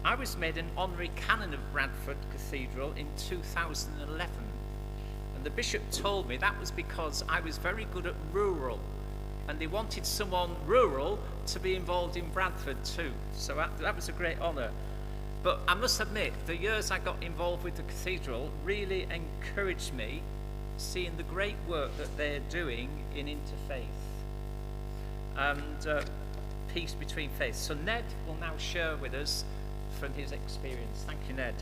I was made an honorary Canon of Bradford Cathedral in 2011. And the bishop told me that was because I was very good at rural. And they wanted someone rural to be involved in Bradford too. So that was a great honour. But I must admit, the years I got involved with the cathedral really encouraged me, seeing the great work that they're doing in interfaith and peace between faiths. So Ned will now share with us from his experience. Thank you, Ned.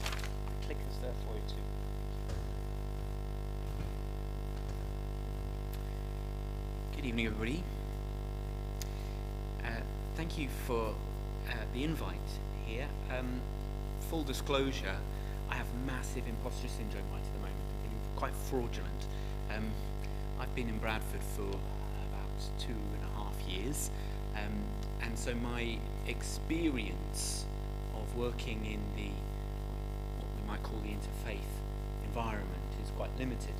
The clicker's there for you too. Good evening, everybody. Thank you for the invite here. Full disclosure, I have massive imposter syndrome right at the moment. I'm feeling quite fraudulent. I've been in Bradford for about 2.5 years, and so my experience of working in the what we might call the interfaith environment is quite limited.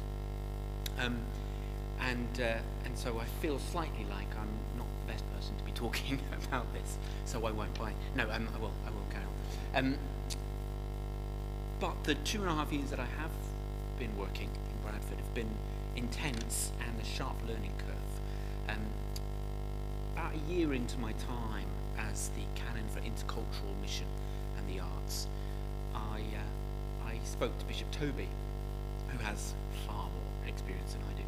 And so I feel slightly like I'm not the best person to be talking about this, so I won't. I will carry on. But the 2.5 years that I have been working in Bradford have been intense and a sharp learning curve. About a year into my time as the Canon for Intercultural Mission and the Arts, I spoke to Bishop Toby, who has far more experience than I do.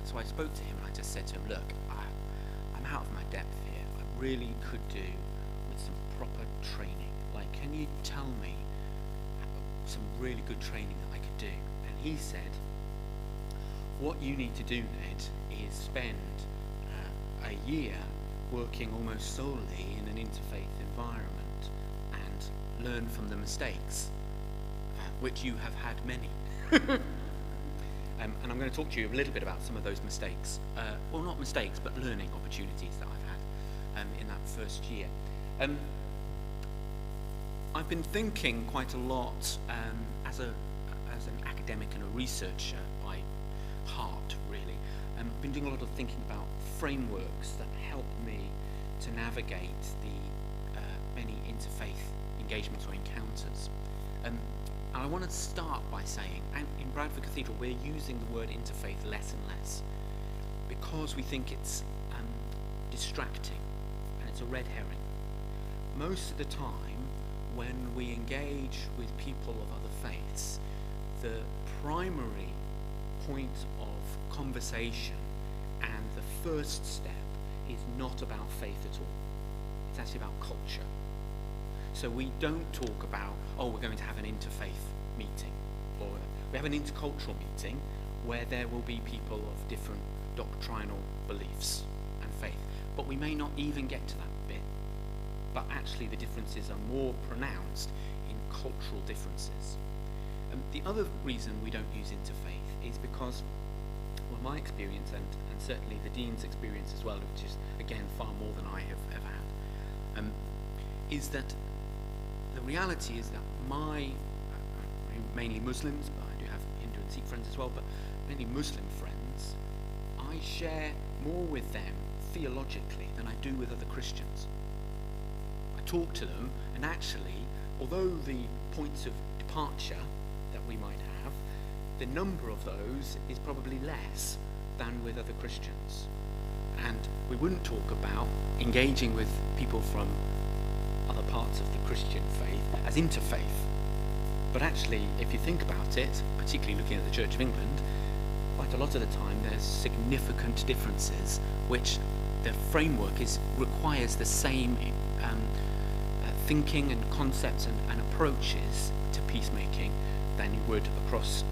So I spoke to him and I just said to him, look, I'm out of my depth here. I really could do with some proper training. Like, can you tell me some really good training that I could do? And he said, what you need to do, Ned, is spend a year working almost solely in an interfaith environment and learn from the mistakes, which you have had many. And I'm going to talk to you a little bit about some of those mistakes. Well, not mistakes, but learning opportunities that I've had in that first year. I've been thinking quite a lot as an academic and a researcher by heart, really. I've been doing a lot of thinking about frameworks that help me to navigate the many interfaith engagements or encounters. And I want to start by saying, in Bradford Cathedral, we're using the word interfaith less and less because we think it's distracting and it's a red herring. Most of the time, when we engage with people of other faiths, the primary point of conversation and the first step is not about faith at all. It's actually about culture. So we don't talk about, oh, we're going to have an interfaith meeting, or we have an intercultural meeting where there will be people of different doctrinal beliefs and faith. But we may not even get to that bit. But actually the differences are more pronounced in cultural differences. The other reason we don't use interfaith is because, well, my experience, and certainly the Dean's experience as well, which is, again, far more than I have ever had, is that the reality is that mainly Muslims, but I do have Hindu and Sikh friends as well, but mainly Muslim friends, I share more with them theologically than I do with other Christians. I talk to them, and actually, although the points of departure that we might have, the number of those is probably less than with other Christians. And we wouldn't talk about engaging with people from other parts of the Christian faith as interfaith. But actually, if you think about it, particularly looking at the Church of England, quite a lot of the time there's significant differences which the framework requires the same thinking and concepts and approaches to peacemaking than you would across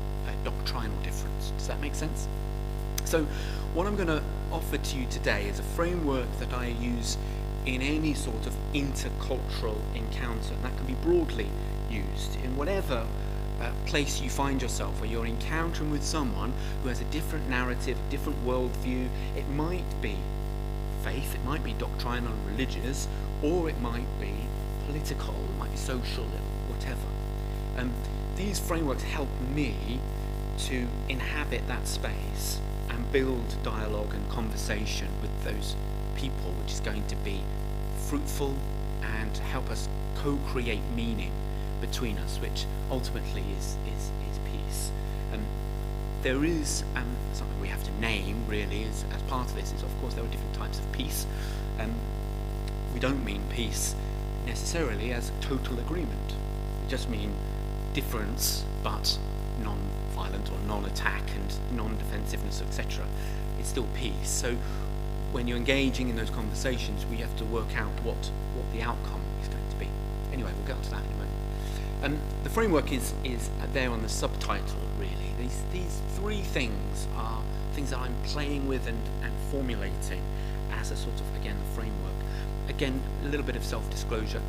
doctrinal difference. Does that make sense? So what I'm going to offer to you today is a framework that I use in any sort of intercultural encounter, and that can be broadly used in whatever place you find yourself, where you're encountering with someone who has a different narrative, a different worldview. It might be faith, it might be doctrinal and religious, or it might be political, it might be social, whatever. These frameworks help me to inhabit that space and build dialogue and conversation with those people, which is going to be fruitful and to help us co-create meaning between us, which ultimately is peace. There is something we have to name, really, as part of this, is of course there are different types of peace. We don't mean peace necessarily as total agreement. We just mean difference, but non-violent or non-attack and non-defensiveness, etc. It's still peace. So when you're engaging in those conversations, we have to work out what the outcome is going to be. Anyway, we'll get onto that in a moment. The framework is there on the subtitle, really. These three things are things that I'm playing with and formulating as a sort of, again, the framework. Again, a little bit of self-disclosure.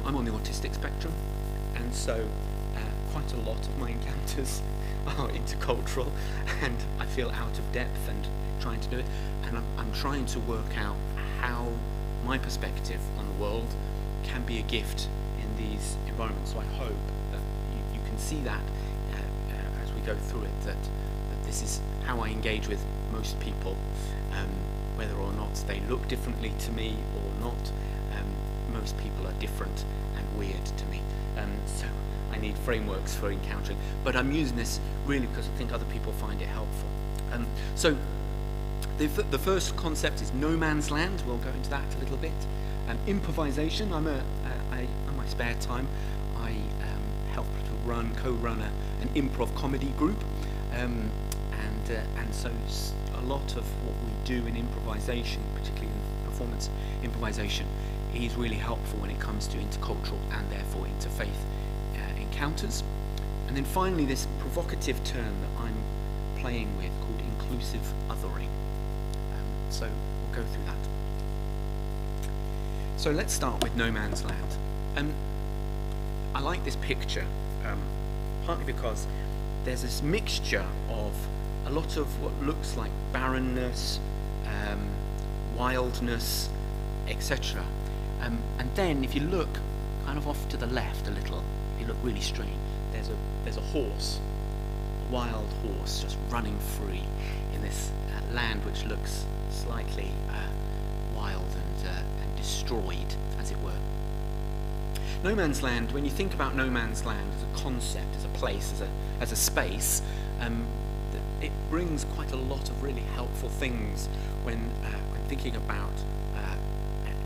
I'm on the autistic spectrum, and so quite a lot of my encounters are intercultural, and I feel out of depth and trying to do it, and I'm trying to work out how my perspective on the world can be a gift in these environments. So I hope that you can see that as we go through it, that this is how I engage with most people, whether or not they look differently to me or not. Most people are different and weird to me, so I need frameworks for encountering, but I'm using this really because I think other people find it helpful. So the first concept is no man's land. We'll go into that a little bit. Improvisation. On my spare time, I help to co-run an improv comedy group, and so a lot of what we do in improvisation, particularly in performance improvisation, is really helpful when it comes to intercultural and therefore interfaith encounters. And then finally, this provocative term that I'm playing with called inclusive othering. So we'll go through that. So let's start with no man's land. I like this picture, partly because there's this mixture of a lot of what looks like barrenness, wildness, etc. And then if you look kind of off to the left a little, if you look really straight, there's a horse, a wild horse just running free in this land which looks slightly wild and destroyed, as it were. No man's land, when you think about no man's land as a concept, as a place, as a space, it brings quite a lot of really helpful things when thinking about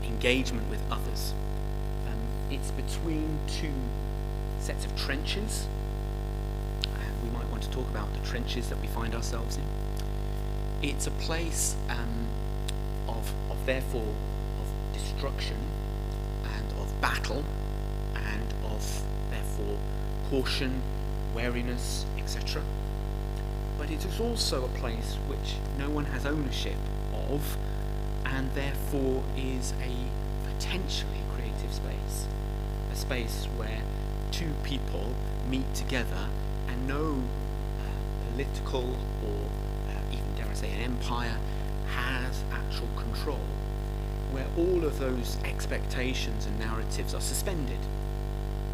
engagement with others. It's between two sets of trenches, and we might want to talk about the trenches that we find ourselves in. It's a place of destruction and of battle and of therefore caution, wariness, etc. But it is also a place which no one has ownership of, and therefore is a potentially creative space. A space where two people meet together and no political or even, dare I say, an empire has actual control, where all of those expectations and narratives are suspended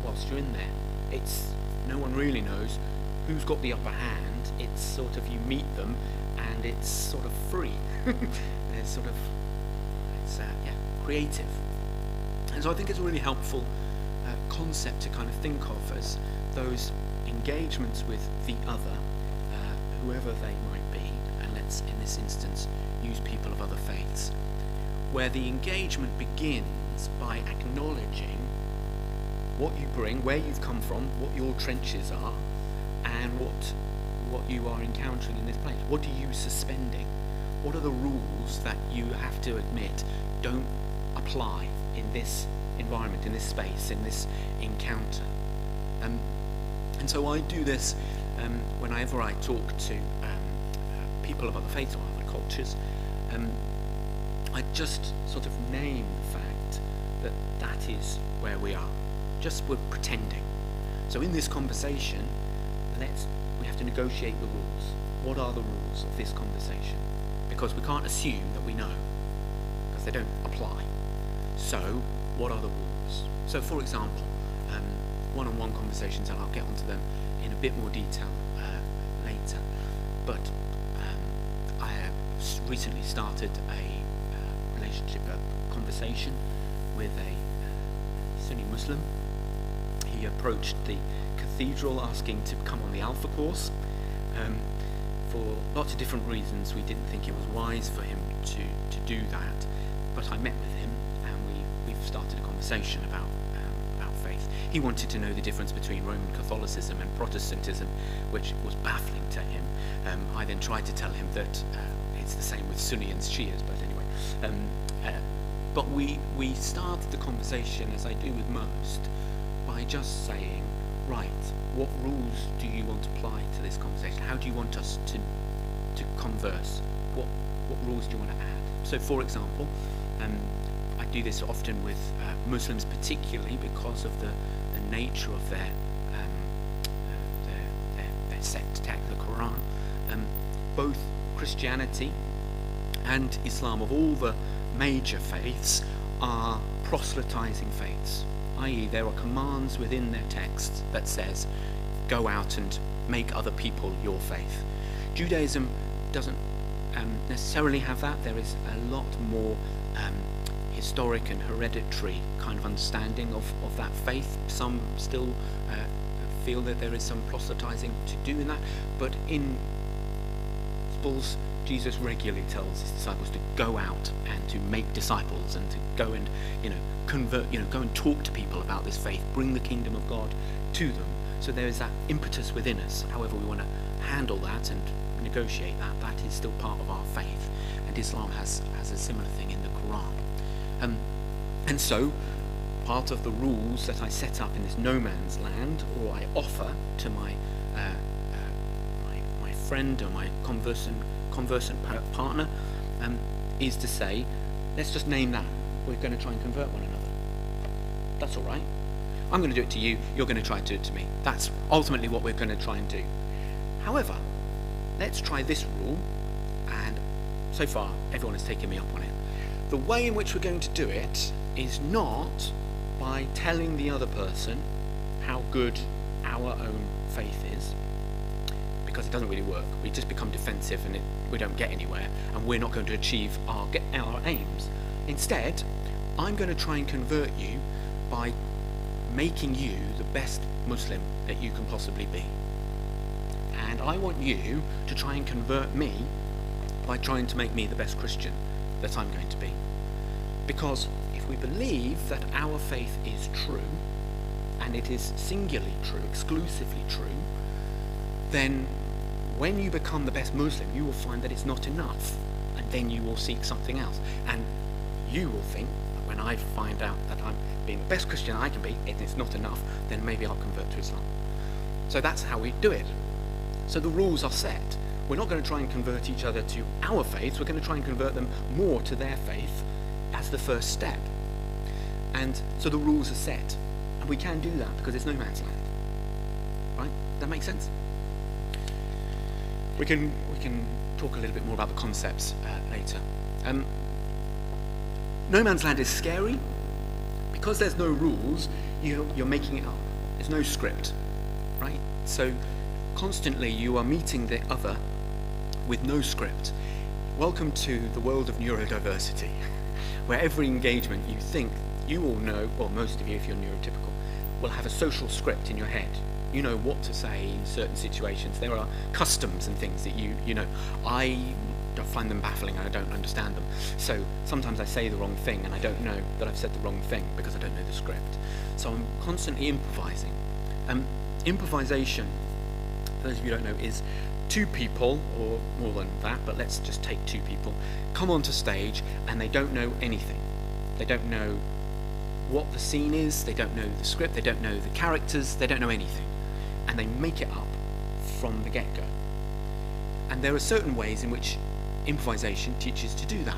whilst you're in there. It's no one really knows who's got the upper hand. It's sort of you meet them and it's sort of free. There's sort of, it's creative. And so I think it's a really helpful concept to kind of think of as those engagements with the other, whoever they might be, and let's in this instance use people of other faiths, where the engagement begins by acknowledging what you bring, where you've come from, what your trenches are, and what you are encountering in this place. What are you suspending? What are the rules that you have to admit don't apply in this environment, in this space, in this encounter? And so I do this whenever I talk to people of other faiths or other cultures. I just sort of name the fact that that is where we are. Just we're pretending. So in this conversation, we have to negotiate the rules. What are the rules of this conversation? Because we can't assume that we know, because they don't apply. So what are the rules? So for example, one-on-one conversations, and I'll get onto them in a bit more detail later, but I have recently started a relationship, a conversation with a Sunni Muslim. He approached the cathedral asking to come on the Alpha course. For lots of different reasons, we didn't think it was wise for him to do that, but I met with him and we've started a conversation about faith. He wanted to know the difference between Roman Catholicism and Protestantism, which was baffling to him. I then tried to tell him that it's the same with Sunni and Shias, but anyway. But we started the conversation, as I do with most, by just saying, right, what rules do you want to apply to this conversation? How do you want us to converse? What rules do you want to add? So, for example, I do this often with Muslims, particularly because of the nature of their sect text, the Quran. Both Christianity and Islam, of all the major faiths, are proselytizing faiths, i.e. there are commands within their texts that says, go out and make other people your faith. Judaism doesn't necessarily have that. There is a lot more historic and hereditary kind of understanding of that faith. Some still feel that there is some proselytizing to do in that, but in Gospels, Jesus regularly tells his disciples to go out and to make disciples and to go and convert, go and talk to people about this faith, bring the kingdom of God to them. So there is that impetus within us. However we want to handle that and negotiate that is still part of our faith, and Islam has a similar thing in the Quran. And so part of the rules that I set up in this no man's land, or I offer to my friend or my conversant partner, is to say, let's just name that. We're going to try and convert one another. That's all right. I'm going to do it to you, you're going to try and do it to me. That's ultimately what we're going to try and do. However, let's try this rule, and so far everyone has taken me up on it. The way in which we're going to do it is not by telling the other person how good our own faith is, because it doesn't really work. We just become defensive and we don't get anywhere, and we're not going to achieve our aims. Instead, I'm going to try and convert you by making you the best Muslim that you can possibly be. And I want you to try and convert me by trying to make me the best Christian that I'm going to be. Because if we believe that our faith is true, and it is singularly true, exclusively true, then when you become the best Muslim, you will find that it's not enough, and then you will seek something else. And you will think, when I find out that I'm being the best Christian I can be, and it's not enough, then maybe I'll convert to Islam. So that's how we do it. So the rules are set. We're not going to try and convert each other to our faiths, we're going to try and convert them more to their faith as the first step. And so the rules are set. And we can do that because it's no man's land. Right? That makes sense? We can talk a little bit more about the concepts later. No man's land is scary because there's no rules. You're making it up. There's no script, right? So constantly you are meeting the other with no script. Welcome to the world of neurodiversity, where every engagement you think you all know, well, most of you, if you're neurotypical, will have a social script in your head. You know what to say in certain situations. There are customs and things that you know. I find them baffling and I don't understand them. So sometimes I say the wrong thing and I don't know that I've said the wrong thing because I don't know the script. So I'm constantly improvising. Improvisation, for those of you who don't know, is two people, or more than that, but let's just take two people, come onto stage and they don't know anything. They don't know what the scene is, they don't know the script, they don't know the characters, they don't know anything. And they make it up from the get-go. And there are certain ways in which improvisation teaches to do that.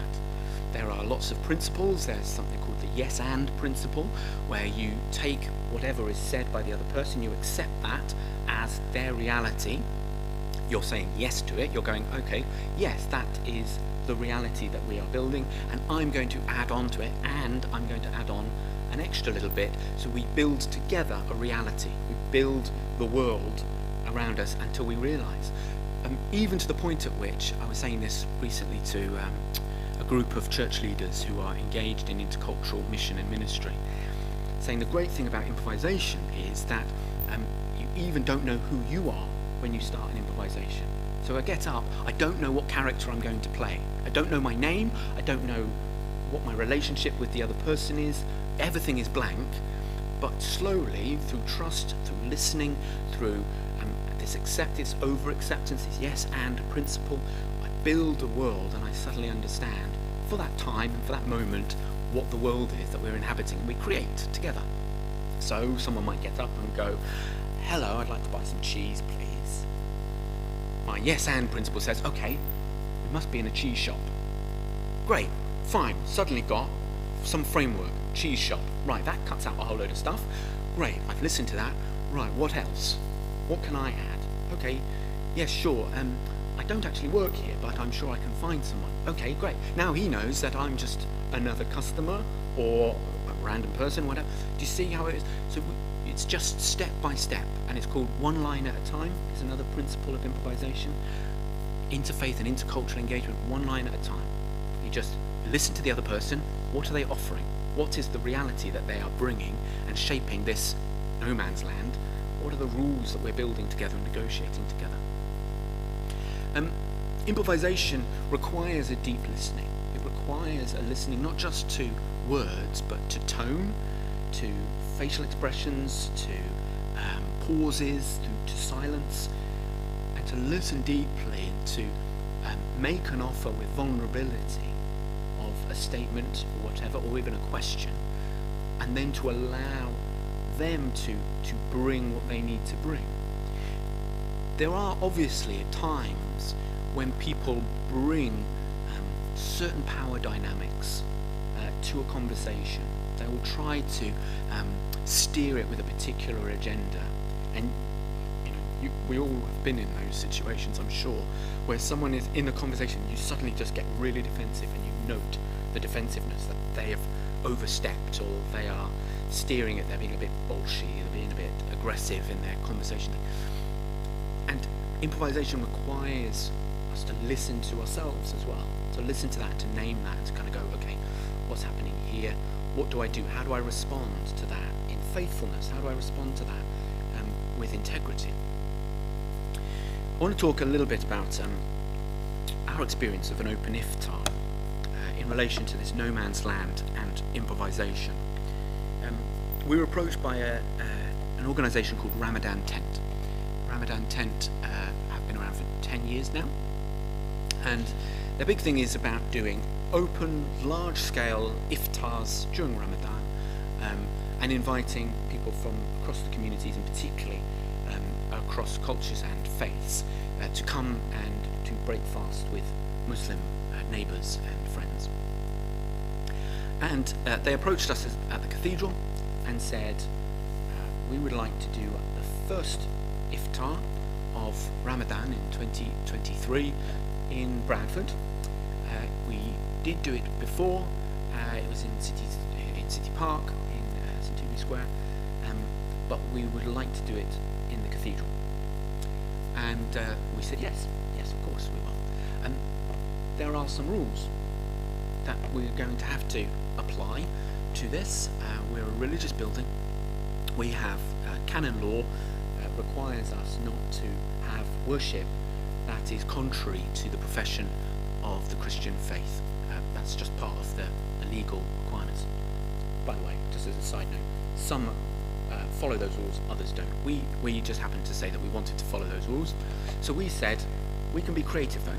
There are lots of principles. There's something called the yes and principle, where you take whatever is said by the other person, you accept that as their reality. You're saying yes to it. You're going, okay, yes, that is the reality that we are building, and I'm going to add on to it, and I'm going to add on an extra little bit, so we build together a reality. We build the world around us until we realise. Even to the point at which, I was saying this recently to a group of church leaders who are engaged in intercultural mission and ministry, saying the great thing about improvisation is that you even don't know who you are when you start an improvisation. So I get up, I don't know what character I'm going to play. I don't know my name, I don't know what my relationship with the other person is. Everything is blank, but slowly, through trust, through listening, through this over-acceptance, this yes and principle, I build a world and I suddenly understand, for that time and for that moment, what the world is that we're inhabiting and we create together. So someone might get up and go, hello, I'd like to buy some cheese, please. My yes and principle says, okay, we must be in a cheese shop. Great, fine, suddenly got some framework, cheese shop. Right, that cuts out a whole load of stuff. Great, I've listened to that. Right, what else? What can I add? Okay, yes, sure, I don't actually work here, but I'm sure I can find someone. Okay, great. Now he knows that I'm just another customer or a random person, whatever. Do you see how it is? So it's just step by step, and it's called one line at a time. It's another principle of improvisation. Interfaith and intercultural engagement, one line at a time. You just listen to the other person. What are they offering? What is the reality that they are bringing and shaping this no man's land? What are the rules that we're building together and negotiating together? Improvisation requires a deep listening. It requires a listening not just to words, but to tone, to facial expressions, to pauses, to silence, and to listen deeply and to make an offer with vulnerability of a statement or whatever, or even a question, and then to allow them to bring what they need to bring. There are obviously times when people bring certain power dynamics to a conversation. They will try to steer it with a particular agenda, and we all have been in those situations, I'm sure, where someone is in a conversation, you suddenly just get really defensive, and you note the defensiveness that they have overstepped, or they are steering it, they're being a bit bolshy, they're being a bit aggressive in their conversation. And improvisation requires us to listen to ourselves as well, to listen to that, to name that, and to kind of go, okay, what's happening here? What do I do? How do I respond to that in faithfulness? How do I respond to that with integrity? I want to talk a little bit about our experience of an open iftar in relation to this no man's land and improvisation. We were approached by an organisation called Ramadan Tent. Ramadan Tent have been around for 10 years now, and their big thing is about doing open, large-scale iftars during Ramadan, and inviting people from across the communities, and particularly across cultures and faiths, to come and to break fast with Muslim neighbours and friends. And they approached us at the cathedral and said, we would like to do the first iftar of Ramadan in 2023 in Bradford. We did do it before. It was in City Park in St Ewes Square, but we would like to do it in the cathedral. And we said yes, of course we will. And there are some rules that we're going to have to apply to this. We're a religious building. We have Canon law requires us not to have worship that is contrary to the profession of the Christian faith. That's just part of the legal requirements. By the way, just as a side note, some follow those rules, others don't. We just happened to say that we wanted to follow those rules. So we said, we can be creative though.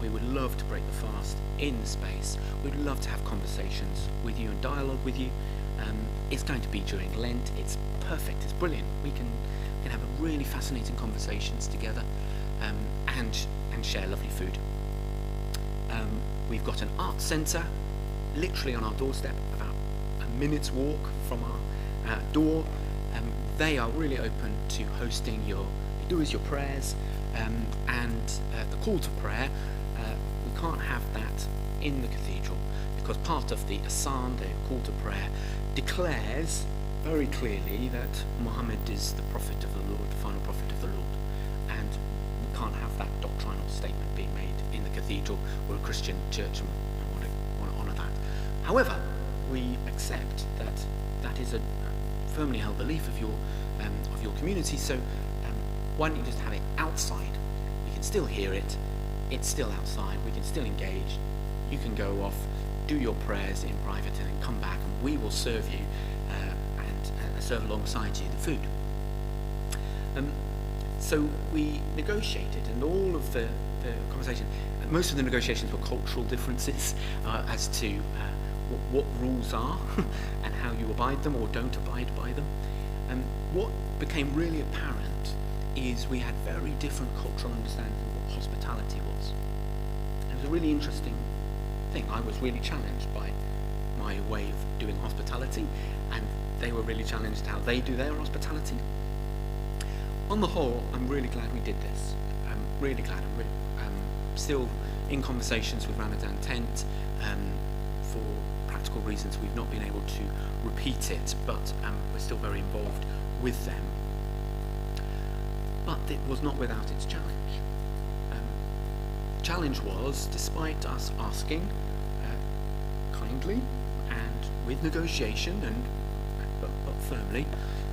We would love to break the fast in the space. We'd love to have conversations with you and dialogue with you. It's going to be during Lent. It's perfect. It's brilliant. We can have a really fascinating conversations together, and share lovely food. We've got an art centre literally on our doorstep, about a minute's walk from our door. They are really open to hosting your prayers, and the call to prayer. We can't have that in the cathedral because part of the Asan, the call to prayer, declares very clearly that Muhammad is the prophet of the Lord, the final prophet of the Lord, and we can't have that doctrinal statement being made in the cathedral. We're a Christian church and we want However, we accept that that is a firmly held belief of your community, so why don't you just have it outside? We can still hear it, it's still outside, we can still engage, you can go off, do your prayers in private and then come back and we will serve you and serve alongside you the food. So we negotiated, and all of the conversation, most of the negotiations were cultural differences as to what rules are and how you abide them or don't abide by them. What became really apparent is we had very different cultural understandings of what hospitality was. It was a really interesting thing. I was really challenged by my way of doing hospitality, and they were really challenged how they do their hospitality. On the whole, I'm really glad we did this. I'm really glad. I'm still in conversations with Ramadan Tent. For practical reasons, we've not been able to repeat it, but we're still very involved with them. But it was not without its challenge. The challenge was, despite us asking kindly and with negotiation but firmly,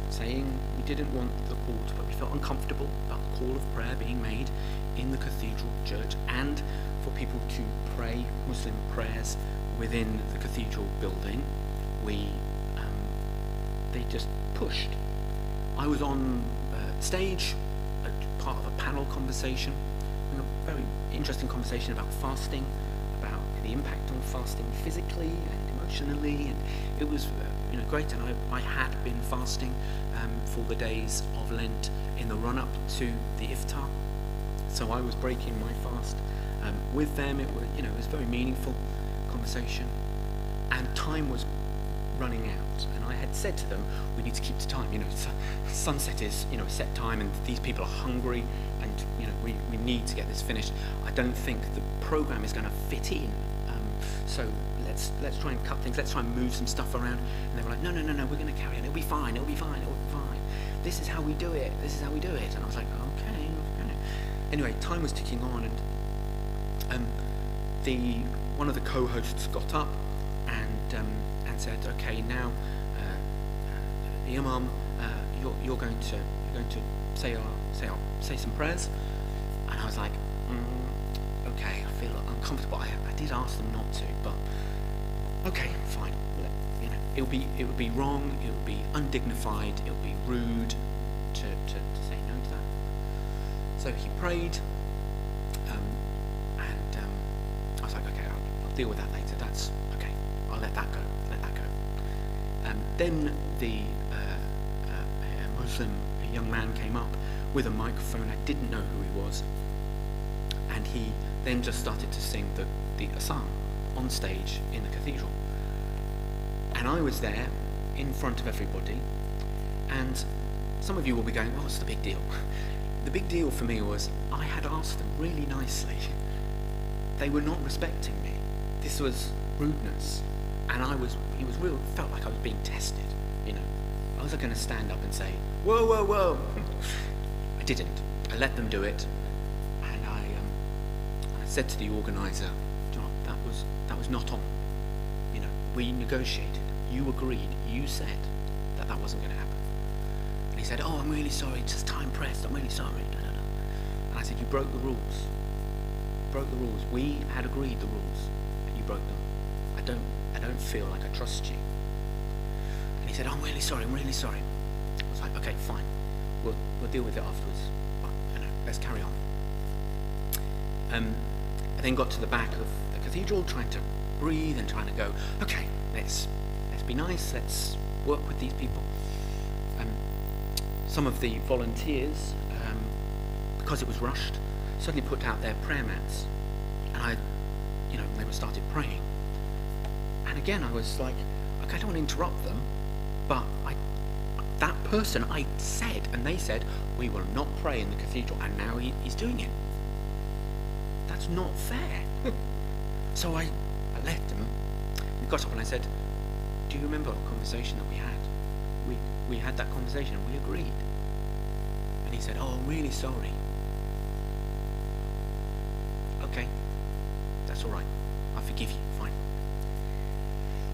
saying we didn't want the call to, but we felt uncomfortable about the call of prayer being made in the cathedral church, and for people to pray Muslim prayers within the cathedral building. They just pushed. I was on stage, part of a panel conversation, a very interesting conversation about fasting, about the impact on fasting physically and emotionally, and it was great. And I had been fasting for the days of Lent in the run-up to the iftar, so I was breaking my fast with them. It was a very meaningful conversation, and time was running out, and I had said to them, we need to keep to time. Sunset is a set time, and these people are hungry, and we need to get this finished. I don't think the program is going to fit in, so let's try and cut things, let's try and move some stuff around. And they were like, no, we're going to carry on, it'll be fine. This is how we do it, and I was like, okay. Anyway, time was ticking on, and one of the co-hosts got up and said, okay, now the Imam, you're going to say some prayers. And I was like, okay, I feel uncomfortable. I did ask them not to, but okay, fine. It would be wrong, it would be undignified, it would be rude to say no to that. So he prayed, and I was like, okay, I'll deal with that later. That's okay. I'll let that go. Then the a young man came up with a microphone. I didn't know who he was, and he then just started to sing the psalm on stage in the cathedral. And I was there in front of everybody, and some of you will be going, well, what's the big deal? The big deal for me was I had asked them really nicely. They were not respecting me. This was rudeness, and felt like I was being tested. I wasn't going to stand up and say, whoa. I didn't. I let them do it, and I said to the organizer, that was not on. We negotiated. You agreed. You said that wasn't going to happen. And he said, oh, I'm really sorry. It's just time pressed. I'm really sorry. And I said, you broke the rules. We had agreed the rules, and you broke them. I don't feel like I trust you. And he said, oh, I'm really sorry. I was like, okay, fine. We'll deal with it afterwards. But, let's carry on. I then got to the back of the cathedral, trying to breathe and trying to go, okay, let's be nice, let's work with these people. Some of the volunteers, because it was rushed, suddenly put out their prayer mats, and they started praying. And again, I was like, okay, I don't want to interrupt them, but that person, I said, and they said, we will not pray in the cathedral, and now he's doing it. That's not fair. So I let them. We got up and I said, do you remember our conversation that we had? We had that conversation and we agreed. And he said, oh, I'm really sorry. Okay, that's all right. I forgive you, fine.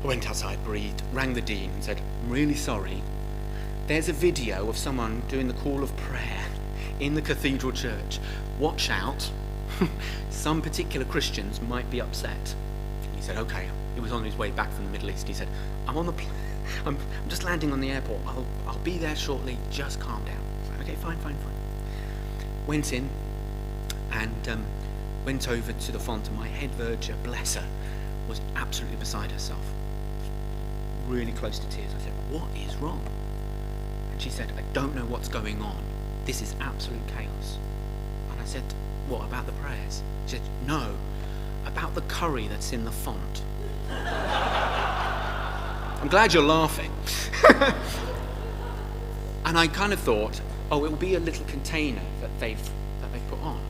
I went outside, breathed, rang the dean and said, I'm really sorry. There's a video of someone doing the call of prayer in the cathedral church. Watch out. Some particular Christians might be upset. And he said, okay. He was on his way back from the Middle East. He said, I'm just landing on the airport. I'll be there shortly. Just calm down. I said, okay, fine. Went in and went over to the font, and my head verger, bless her, was absolutely beside herself. Really close to tears. I said, what is wrong? And she said, I don't know what's going on. This is absolute chaos. And I said, what about the prayers? She said, no, about the curry that's in the font. I'm glad you're laughing. And I kind of thought, oh, it will be a little container that they've put on.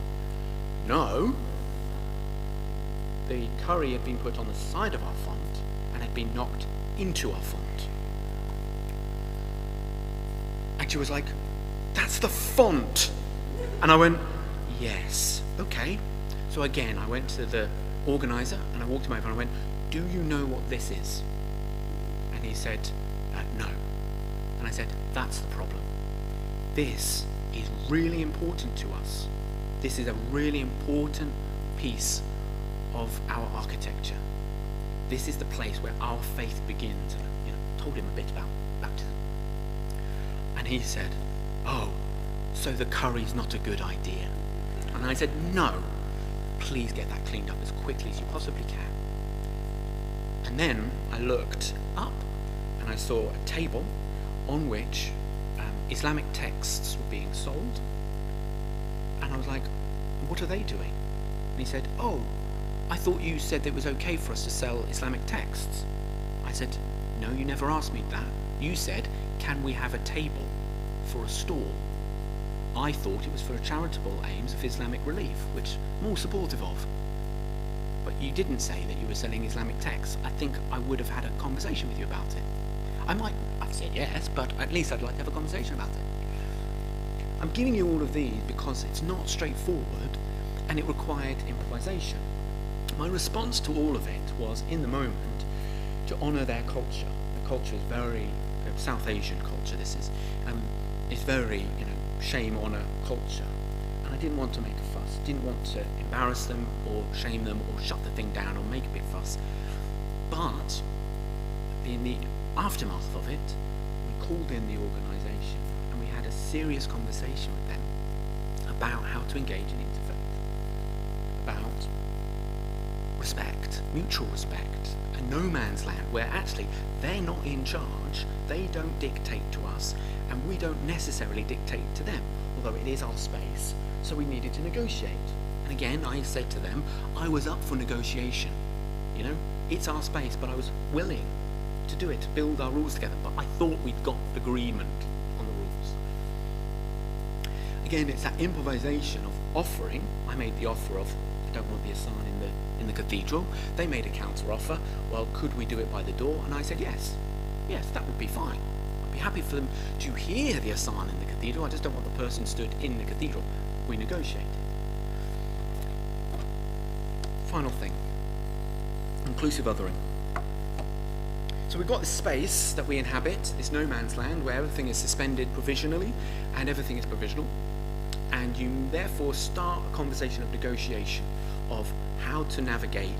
No. The curry had been put on the side of our font and had been knocked into our font. And she was like, that's the font. And I went, yes, okay. So again, I went to the organizer and I walked him over and I went, do you know what this is? And he said, no. And I said, that's the problem. This is really important to us. This is a really important piece of our architecture. This is the place where our faith begins. And I told him a bit about baptism. And he said, oh, so the curry's not a good idea. And I said, no, please get that cleaned up as quickly as you possibly can. And then I looked up and I saw a table on which Islamic texts were being sold. And I was like, what are they doing? And he said, oh, I thought you said it was okay for us to sell Islamic texts. I said, no, you never asked me that. You said, can we have a table for a stall? I thought it was for charitable aims of Islamic relief, which I'm all supportive of. But you didn't say that you were selling Islamic texts. I think I would have had a conversation with you about it. I've said yes, but at least I'd like to have a conversation about it. I'm giving you all of these because it's not straightforward and it required improvisation. My response to all of it was, in the moment, to honour their culture. The culture is very South Asian culture. This is it's very shame honour culture, and I didn't want to make a fuss. Didn't want to embarrass them or shame them or shut the thing down or make a big fuss. But in the aftermath of it, we called in the organisation and we had a serious conversation with them about how to engage in interfaith, about respect, mutual respect, a no man's land where actually they're not in charge, they don't dictate to us, and we don't necessarily dictate to them, although it is our space, so we needed to negotiate. And again, I said to them, I was up for negotiation. It's our space, but I was willing to do it, to build our rules together, but I thought we'd got agreement on the rules. Again, it's that improvisation of offering. I made the offer of, I don't want the asan in the cathedral. They made a counter offer. Well, could we do it by the door? And I said yes, that would be fine. I'd be happy for them to hear the asan in the cathedral. I just don't want the person stood in the cathedral. We negotiated. Final thing, inclusive othering. So we've got this space that we inhabit, this no man's land, where everything is suspended provisionally and everything is provisional. And you therefore start a conversation of negotiation of how to navigate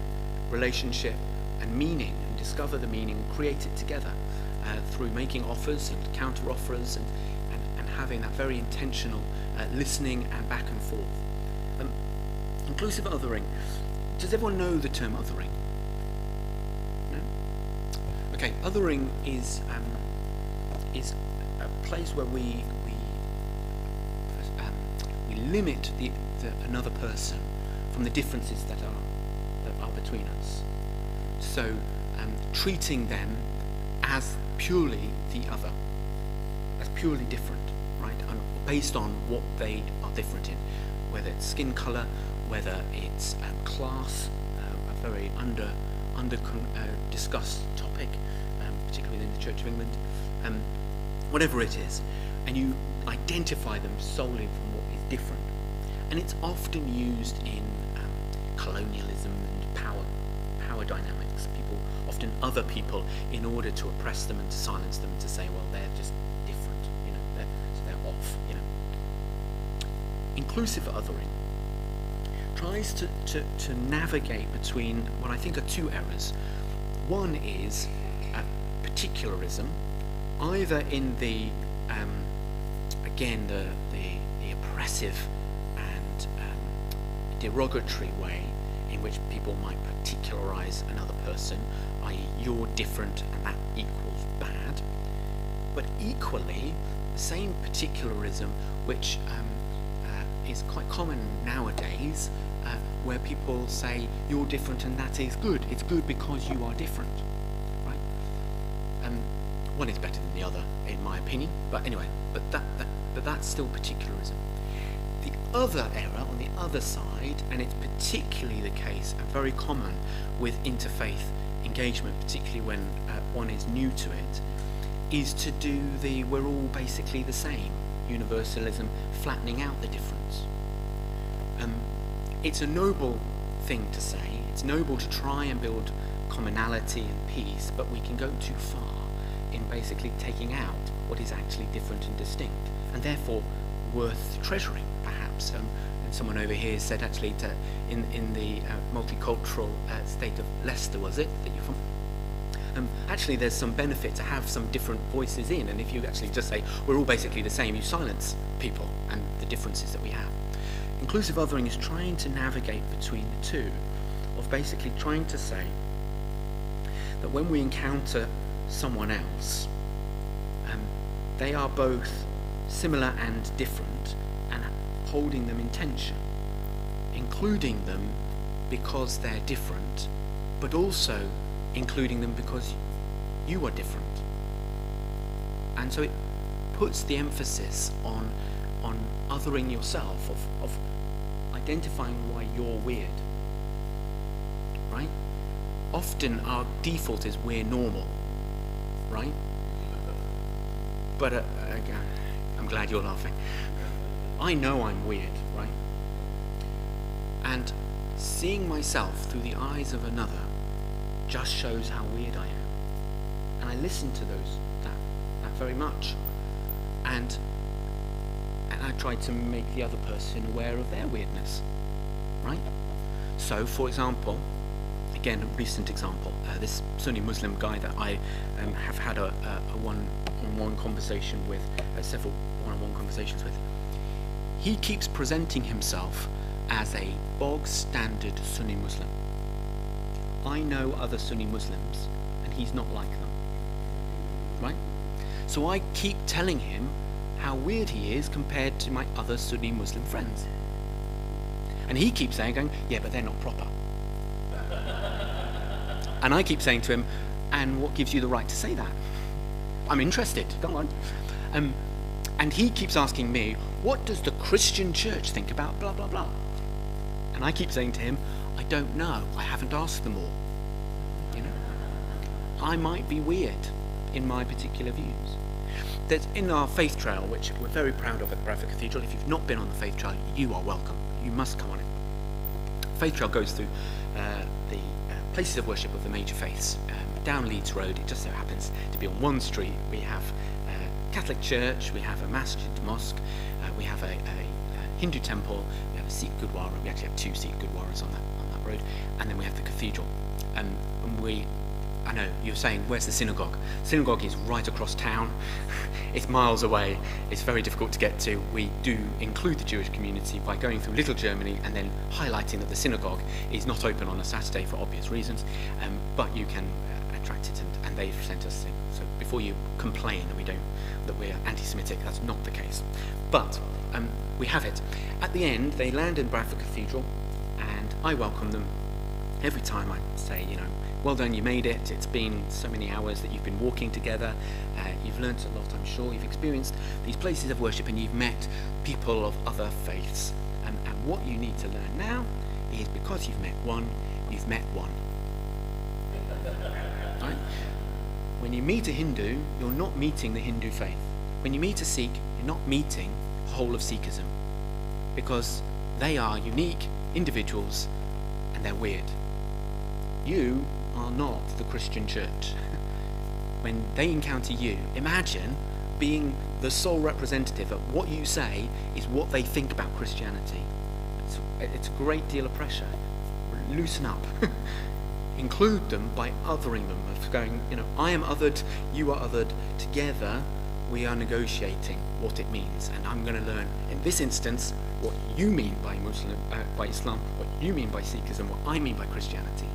relationship and meaning and discover the meaning and create it together through making offers and counter offers and having that very intentional listening and back and forth. Inclusive othering. Does everyone know the term othering? No? Okay, othering is a place where we limit another person from the differences that are between us. So treating them as purely the other, as purely different, right? And based on what they are different in, whether it's skin colour, whether it's class, a very discussed topic, particularly in the Church of England, whatever it is, and you identify them solely from what is different. And it's often used in colonialism and power dynamics. things. People, often other people, in order to oppress them and to silence them and to say, well, they're just different, so they're off, Inclusive othering tries to navigate between what I think are two errors. One is particularism, either in the oppressive and derogatory way in which people might particularize another person, i.e. you're different and that equals bad, but equally the same particularism which is quite common nowadays, where people say you're different and that is good. It's good because you are different, right? One is better than the other, in my opinion. But anyway, but that's still particularism. The other error on the other side, and it's particularly the case and very common with interfaith engagement, particularly when one is new to it, is to do the we're all basically the same universalism, flattening out the difference. It's a noble thing to say. It's noble to try and build commonality and peace, but we can go too far in basically taking out what is actually different and distinct, and therefore worth treasuring, perhaps. And someone over here said actually in the multicultural state of Leicester, was it, that you're from? Actually there's some benefit to have some different voices in, and if you actually just say we're all basically the same, you silence people and the differences that we have. Inclusive othering is trying to navigate between the two, of basically trying to say that when we encounter someone else, they are both similar and different, and holding them in tension, including them because they're different, but also including them because you are different. And so it puts the emphasis on othering yourself, of identifying why you're weird, right? Often our default is we're normal, right? But again, I'm glad you're laughing. I know I'm weird, right? And seeing myself through the eyes of another just shows how weird I am. And I listen to that very much. And I try to make the other person aware of their weirdness, right? So, for example, again, a recent example, this Sunni Muslim guy that I have had a one-on-one conversation with, several one-on-one conversations with, he keeps presenting himself as a bog-standard Sunni Muslim. I know other Sunni Muslims, and he's not like them, right? So I keep telling him how weird he is compared to my other Sunni Muslim friends. And he keeps going, yeah, but they're not proper. And I keep saying to him, and what gives you the right to say that? I'm interested, come on. And he keeps asking me, what does the Christian church think about blah, blah, blah? And I keep saying to him, I don't know, I haven't asked them all. I might be weird in my particular views. There's in our faith trail, which we're very proud of at Bradford Cathedral. If you've not been on the faith trail, you are welcome. You must come on it. Faith trail goes through the places of worship of the major faiths. Down Leeds Road, it just so happens to be on one street. We have a Catholic church, we have a masjid, mosque, we have a Hindu temple, we have a Sikh Gurdwara. We actually have two Sikh Gurdwaras on that road, and then we have the cathedral. And I know you're saying, where's the synagogue? Synagogue is right across town. It's miles away. It's very difficult to get to. We do include the Jewish community by going through Little Germany and then highlighting that the synagogue is not open on a Saturday for obvious reasons, but you can attract it, and they've sent us things. So before you complain that we're anti-Semitic, that's not the case. But we have it. At the end, they land in Bradford Cathedral, and I welcome them every time. I say, well done, you made it. It's been so many hours that you've been walking together. You've learnt a lot, I'm sure. You've experienced these places of worship, and you've met people of other faiths. And what you need to learn now is, because you've met one, you've met one. Right? When you meet a Hindu, you're not meeting the Hindu faith. When you meet a Sikh, you're not meeting the whole of Sikhism, because they are unique individuals and they're weird. You are not the Christian church. When they encounter you, imagine being the sole representative of what you say is what they think about Christianity. It's a great deal of pressure. Loosen up. Include them by othering them, of going, I am othered, you are othered, together we are negotiating what it means, and I'm going to learn, in this instance, what you mean by by Islam, what you mean by Sikhism, what I mean by Christianity.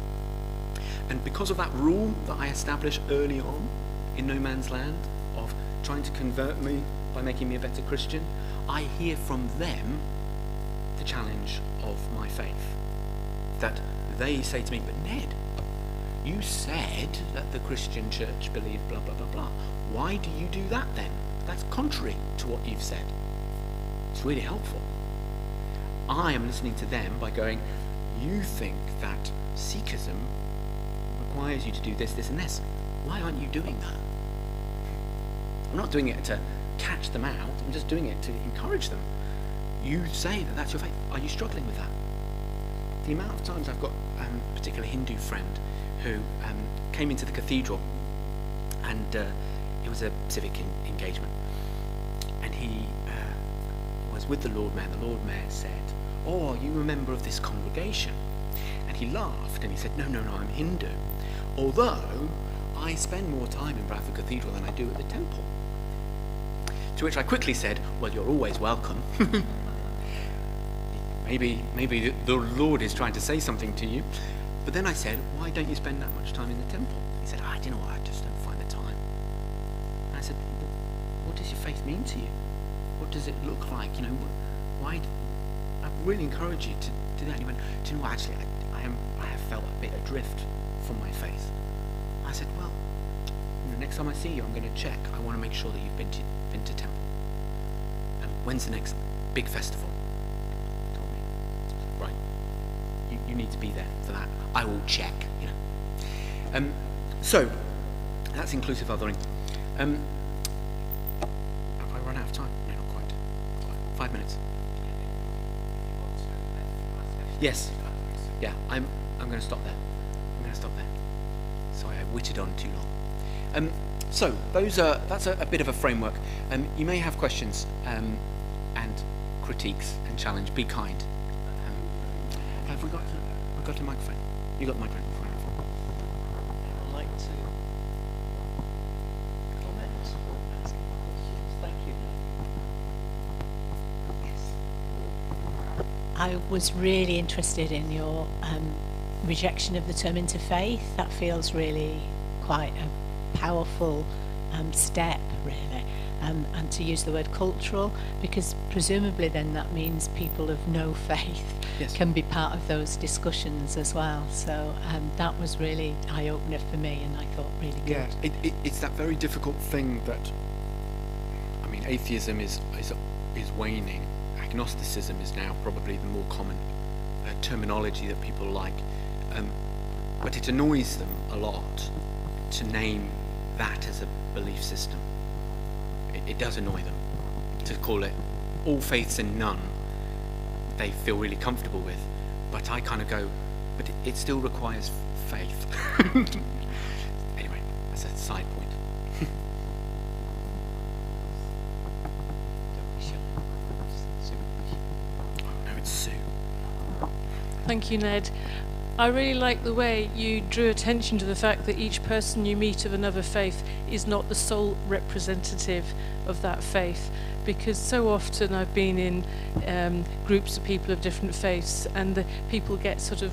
And because of that rule that I established early on in No Man's Land, of trying to convert me by making me a better Christian, I hear from them the challenge of my faith. That they say to me, but Ned, you said that the Christian church believed blah, blah, blah, blah. Why do you do that then? That's contrary to what you've said. It's really helpful. I am listening to them by going, you think that Sikhism requires you to do this, this, and this. Why aren't you doing that? I'm not doing it to catch them out. I'm just doing it to encourage them. You say that that's your faith. Are you struggling with that? The amount of times I've got a particular Hindu friend who came into the cathedral, and it was a civic engagement, and he was with the Lord Mayor. The Lord Mayor said, "Oh, are you a member of this congregation?" And he laughed and he said, No, I'm Hindu, although I spend more time in Bradford Cathedral than I do at the temple. To which I quickly said, well, you're always welcome. Maybe the Lord is trying to say something to you. But then I said, why don't you spend that much time in the temple? He said, I don't know, I just don't find the time. And I said, what does your faith mean to you? What does it look like? Why? I really encourage you to do that. And he went, do you know what, actually, I have felt a bit adrift from my faith. I said, well, next time I see you, I'm going to check. I want to make sure that you've been to temple. And when's the next big festival? He told me. Right, you need to be there for that. I will check. So that's inclusive othering. Have I run out of time? No, not quite. 5 minutes. Yes. Yeah, I'm going to stop there. Sorry, I witted on too long. So that's a bit of a framework. You may have questions and critiques and challenge. Be kind. Have we got a microphone? You got the microphone. I'd like to comment. Ask questions. Thank you. Yes. I was really interested in your rejection of the term interfaith. That feels really quite a powerful step, really, and to use the word cultural, because presumably then that means people of no faith Yes. can be part of those discussions as well. So that was really eye-opener for me, and I thought really good. Yeah, it's that very difficult thing that, atheism is waning. Agnosticism is now probably the more common terminology that people like, but it annoys them a lot to name that as a belief system. It does annoy them to call it all faiths and none. They feel really comfortable with, but I kind of go, but it still requires faith. Anyway, that's a side point. Oh no, it's Sue. Thank you, Ned. I really like the way you drew attention to the fact that each person you meet of another faith is not the sole representative of that faith, because so often I've been in groups of people of different faiths, and the people get sort of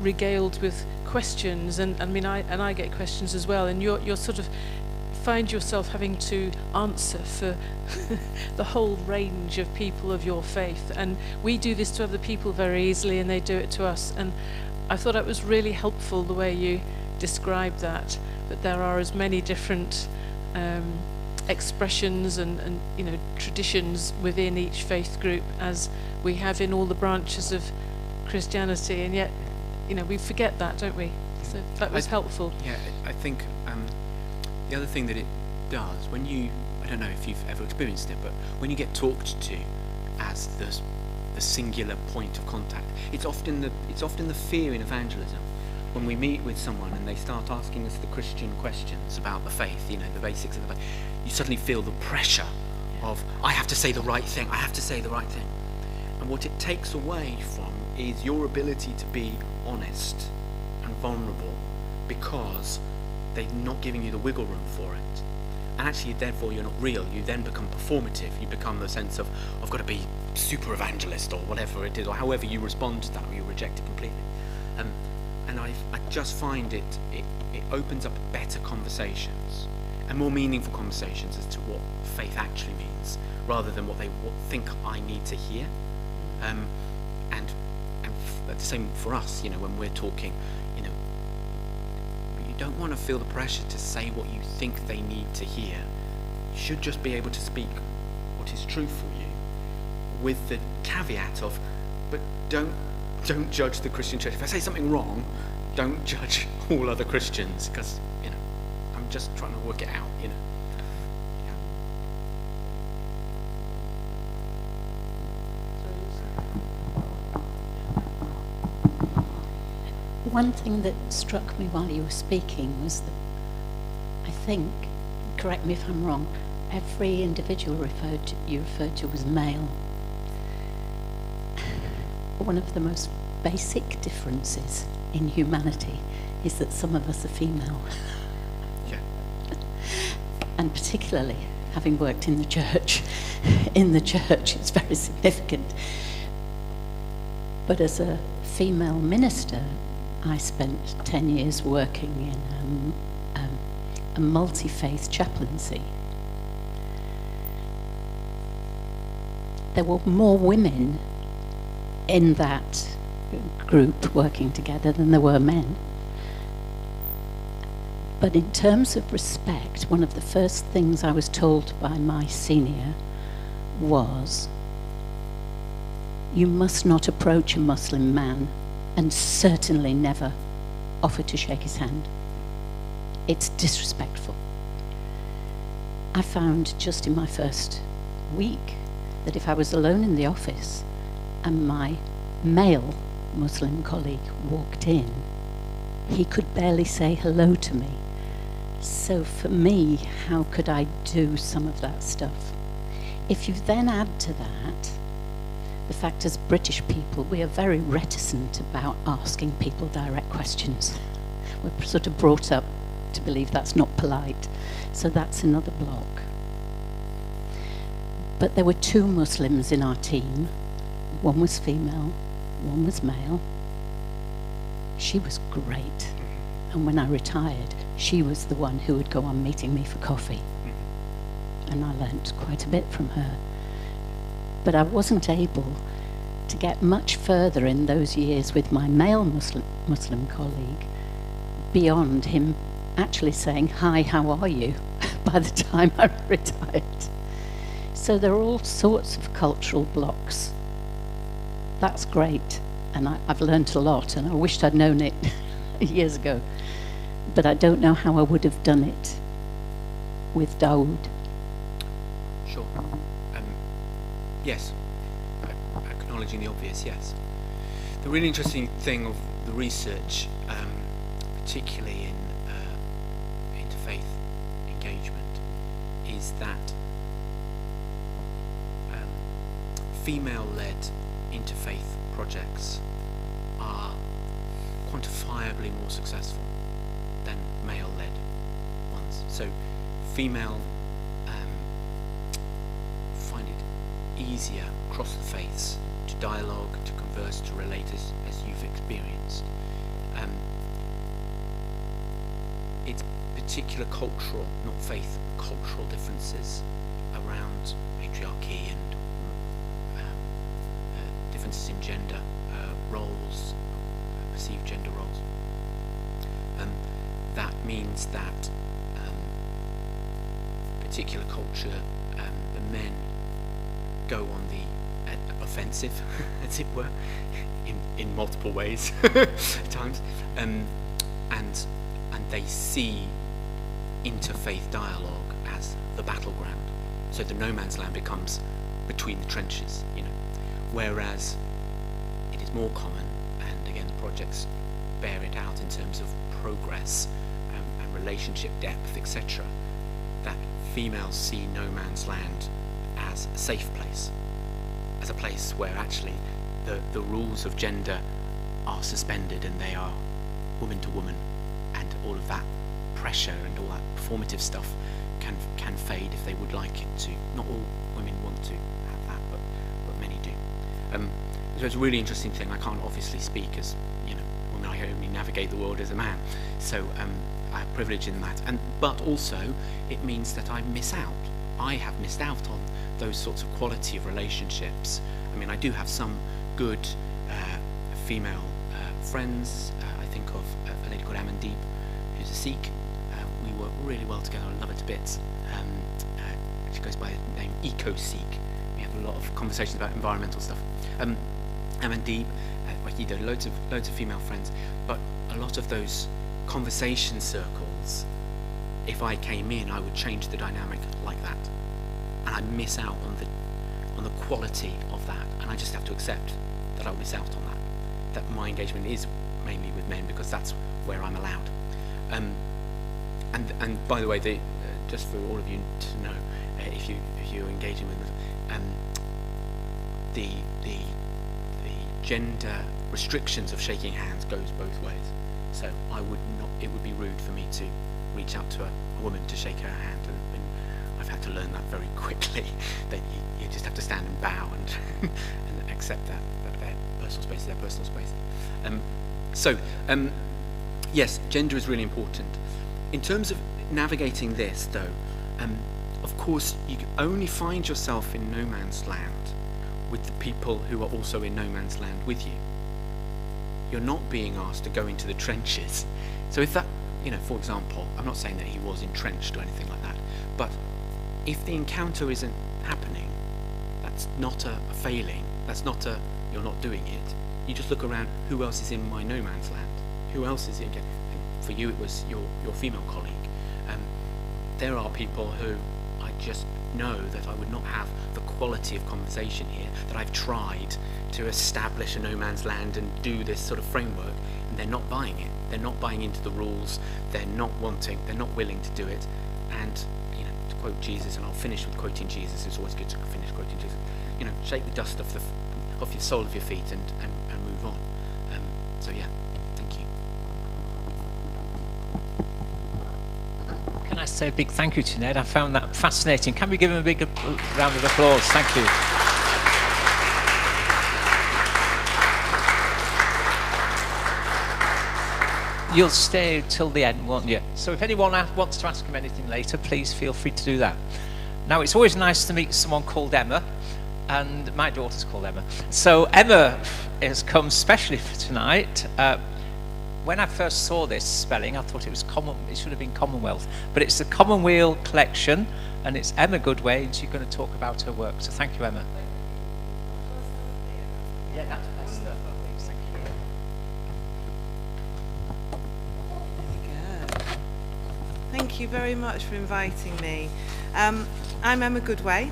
regaled with questions, and I get questions as well, and you're sort of find yourself having to answer for the whole range of people of your faith, and we do this to other people very easily, and they do it to us. And I thought it was really helpful the way you described that there are as many different expressions and traditions within each faith group as we have in all the branches of Christianity, and yet we forget that, don't we? So that was helpful. Yeah, I think the other thing that it does, when I don't know if you've ever experienced it, but when you get talked to as the singular point of contact, it's often the fear in evangelism when we meet with someone and they start asking us the Christian questions about the faith, you know, the basics of the faith, you suddenly feel the pressure of, I have to say the right thing, I have to say the right thing. And what it takes away from is your ability to be honest and vulnerable, because they're not giving you the wiggle room for it. And actually, therefore, you're not real. You then become performative. You become the sense of, I've got to be super evangelist or whatever it is, or however you respond to that, or you reject it completely. And I just find it opens up better conversations and more meaningful conversations as to what faith actually means, rather than what they think I need to hear. And the same for us, you know, when we're talking, you know, you don't want to feel the pressure to say what you think they need to hear. You should just be able to speak what is true for you, with the caveat of, but don't judge the Christian church. If I say something wrong, don't judge all other Christians, because, you know, I'm just trying to work it out, you know. One thing that struck me while you were speaking was that, I think, correct me if I'm wrong, every individual you referred to was male. One of the most basic differences in humanity is that some of us are female. Yeah. And particularly, having worked in the church, it's very significant. But as a female minister, I spent 10 years working in a multi-faith chaplaincy. There were more women in that group working together than there were men. But in terms of respect, one of the first things I was told by my senior was, you must not approach a Muslim man and certainly never offer to shake his hand. It's disrespectful. I found just in my first week that if I was alone in the office and my male Muslim colleague walked in, he could barely say hello to me. So for me, how could I do some of that stuff? If you then add to that the fact, as British people, we are very reticent about asking people direct questions. We're sort of brought up to believe that's not polite. So that's another block. But there were 2 Muslims in our team. One was female, one was male. She was great. And when I retired, she was the one who would go on meeting me for coffee. And I learnt quite a bit from her. But I wasn't able to get much further in those years with my male Muslim colleague beyond him actually saying, "Hi, how are you?" by the time I retired. So there are all sorts of cultural blocks. That's great, and I've learnt a lot, and I wished I'd known it years ago. But I don't know how I would have done it with Dawood. Sure. Yes, acknowledging the obvious, yes. The really interesting thing of the research, particularly in interfaith engagement, is that female-led interfaith projects are quantifiably more successful than male-led ones. So female find it easier across the faiths to dialogue, to converse, to relate as you've experienced. It's particular cultural, not faith, cultural differences around patriarchy and differences in gender roles, perceived gender roles. That means that particular culture, the men go on the offensive, as it were, in multiple ways at times, and they see interfaith dialogue as the battleground. So the no man's land becomes between the trenches, you know. Whereas it is more common, and again the projects bear it out in terms of progress and relationship depth, etc., that females see no man's land as a safe place, as a place where actually the rules of gender are suspended and they are woman to woman, and all of that pressure and all that performative stuff can fade if they would like it to. Not all women want to have that, but many do. So it's a really interesting thing. I can't obviously speak as, you know, woman. I only navigate the world as a man, so I have privilege in that. But also it means that I miss out. I have missed out on those sorts of quality of relationships. I mean, I do have some good female friends. I think of a lady called Amandeep, who's a Sikh. We work really well together. I love her to bits. She goes by the name Eco-Sikh. We have a lot of conversations about environmental stuff. Amandeep, loads of female friends, but a lot of those conversation circles, if I came in, I would change the dynamic like that, and I'd miss out on the quality of that, and I just have to accept that I'll miss out on that my engagement is mainly with men because that's where I'm allowed. And by the way, just for all of you to know, if you're engaging with the gender restrictions of shaking hands goes both ways. So it would be rude for me to reach out to a woman to shake her hand, and I've had to learn that very quickly, that you just have to stand and bow and and accept that their personal space is their personal space. Yes, gender is really important. In terms of navigating this, though, of course, you only find yourself in no man's land with the people who are also in no man's land with you. You're not being asked to go into the trenches. So if that, for example, I'm not saying that he was entrenched or anything like that, but if the encounter isn't happening, that's not a failing, that's not you're not doing it. You just look around, who else is in my no man's land? Who else is in? For you, it was your female colleague. There are people who I just know that I would not have the quality of conversation here, that I've tried to establish a no man's land and do this sort of framework, and they're not buying it. They're not buying into the rules. They're not willing to do it. And, to quote Jesus, and I'll finish with quoting Jesus, it's always good to finish quoting Jesus, shake the dust off your sole of your feet and move on. So yeah, thank you. Can I say a big thank you to Ned? I found that fascinating. Can we give him a big round of applause? Thank you. You'll stay till the end, won't you? So if anyone wants to ask him anything later, please feel free to do that. Now, it's always nice to meet someone called Emma, and my daughter's called Emma. So Emma has come specially for tonight. When I first saw this spelling, I thought it should have been Commonwealth, but it's the Commonweal collection, and it's Emma Goodway, and she's going to talk about her work. So thank you, Emma. Yeah, that's best. Thank you. There we go. Thank you very much for inviting me. I'm Emma Goodway.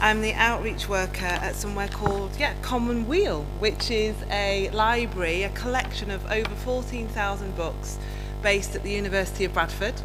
I'm the outreach worker at somewhere called Commonweal, which is a library, a collection of over 14,000 books based at the University of Bradford.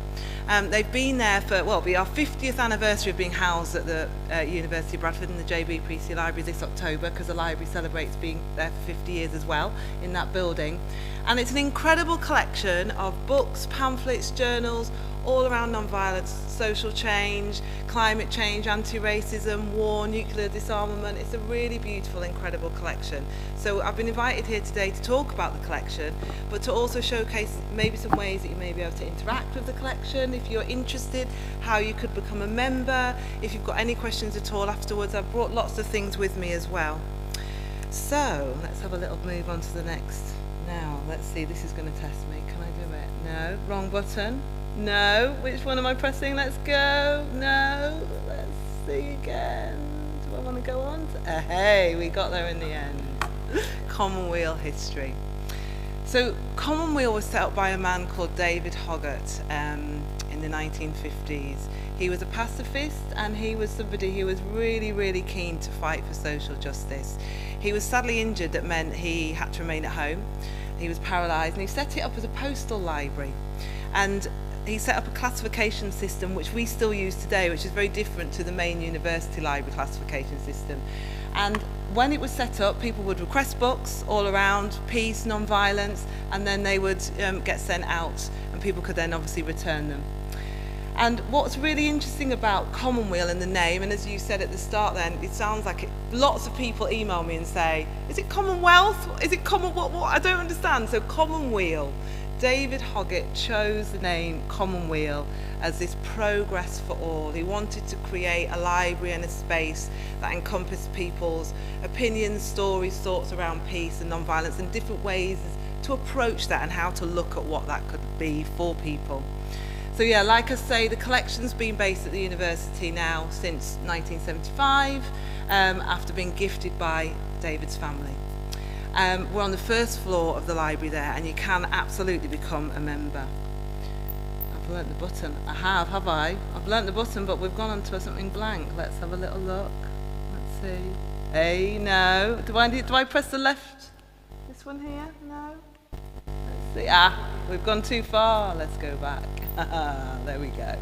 They've been there for, it'll be our 50th anniversary of being housed at the University of Bradford in the JB Priestley Library this October, because the library celebrates being there for 50 years as well in that building. And it's an incredible collection of books, pamphlets, journals, all around non-violence, social change, climate change, anti-racism, war, nuclear disarmament. It's a really beautiful, incredible collection. So I've been invited here today to talk about the collection, but to also showcase maybe some ways that you may be able to interact with the collection. If you're interested, how you could become a member. If you've got any questions at all afterwards, I've brought lots of things with me as well. So let's have a little move on to the next. Now, let's see, this is going to test me. Can I do it? No, wrong button. No, which one am I pressing? Let's go. No, let's see again. Do I want to go on? Hey, we got there in the end. Commonweal history. So Commonweal was set up by a man called David Hoggart in the 1950s. He was a pacifist, and he was somebody who was really, really keen to fight for social justice. He was sadly injured that meant he had to remain at home. he was paralysed, and he set it up as a postal library. And he set up a classification system which we still use today, which is very different to the main university library classification system. And when it was set up, people would request books all around, peace, non-violence, and then they would get sent out, and people could then obviously return them. And what's really interesting about Commonweal and the name, and as you said at the start then, it sounds like it, lots of people email me and say, is it Commonwealth? Is it what? I don't understand. So Commonweal. David Hoggett chose the name Commonweal as this progress for all. He wanted to create a library and a space that encompassed people's opinions, stories, thoughts around peace and non-violence, and different ways to approach that and how to look at what that could be for people. So yeah, like I say, the collection's been based at the university now since 1975, after being gifted by David's family. We're on the first floor of the library there, and you can absolutely become a member. I've learnt the button. I have I? I've learnt the button, but we've gone on to something blank. Let's have a little look. Let's see. Hey, no. Do I press the left? This one here? No? Let's see. We've gone too far. Let's go back. There we go.